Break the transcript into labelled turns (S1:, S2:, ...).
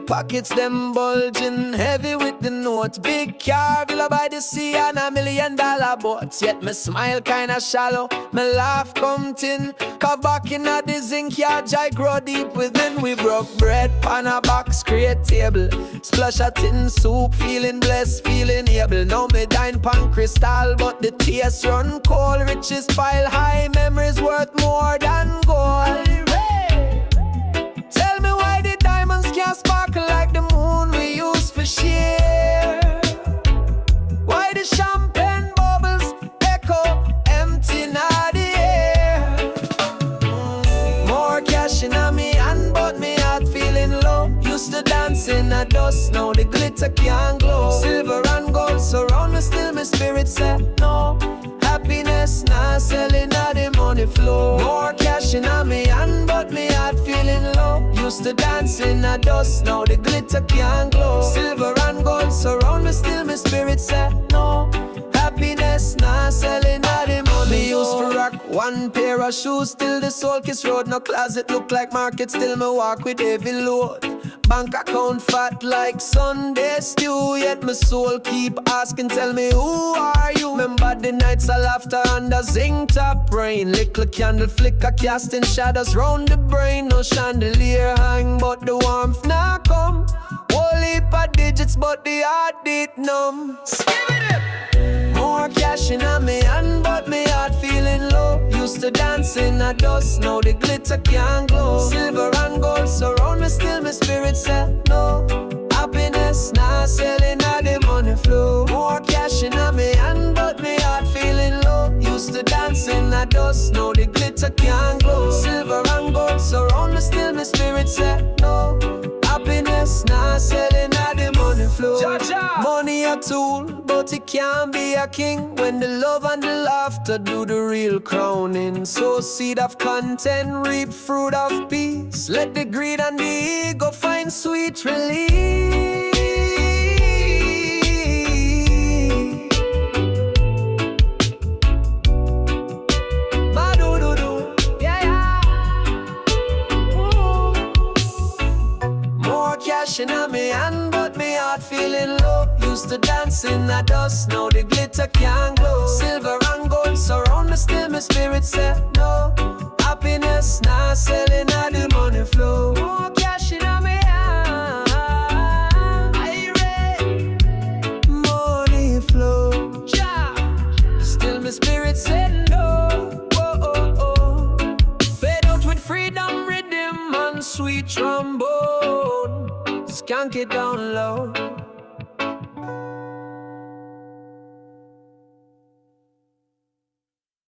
S1: Pockets them bulging, heavy with the notes. Big car, villa by the sea and $1 million boats. Yet me smile kinda shallow, me laugh come tin. Cause back in the zinc yard, I grow deep within. We broke bread pan a box, create table. Splash a tin soup, feeling blessed, feeling able. Now me dine pan crystal, but the taste run cold. Riches pile high, memories worth more than gold. Tell me why the diamonds can't sparkle like the moon we used for share. Why the champagne bubbles echo empty now the air. More cash in me hand, but me heart feeling low. Used to dance in the dust, now the glitter can't glow. Silver and gold surround me, still my spirit said no. Happiness not selling, now the money flow. More cash in me hand, but me heart feeling low. Used to dance in the dust, now the glitter can't glow. Silver and gold surround me, still my spirit said no. Happiness not selling, now the money me used to rock one pair of shoes, still the soul kiss road. No closet look like market, still me walk with heavy load. Bank account fat like Sunday stew. Yet my soul keep asking, tell me who are you? Remember the nights of laughter under zinc top rain. Little candle flicker casting shadows round the brain. No chandelier hang but the warmth now come. Whole heap of digits but the heart did numb. More cash in me hand, but me heart feeling low. Used to dance in the dust, now the glitter can't glow. Silver and gold surround me, still my spirit said no. Happiness not selling, now the money flow. More cash in me hand, but me heart feeling low. Used to dance in the dust, now the glitter can't glow. Silver and gold surround me, still my spirit said no. Happiness not selling, now the money flow. Money a tool, but it can't be a king. When the love and the laughter do the real crowning. Sow seed of content, reap fruit of peace. Let the greed and the ego find sweet relief. Cash in me hand, but me heart feeling low. Used to dance in the dust, now the glitter can't glow. Silver and gold surround me, still my spirit said no. Happiness not selling, now the money flow. More cash in me hand, money flow. Still my spirit said no. Oh, oh, oh. Fade out with freedom, rhythm and sweet trombone. Skank it down low.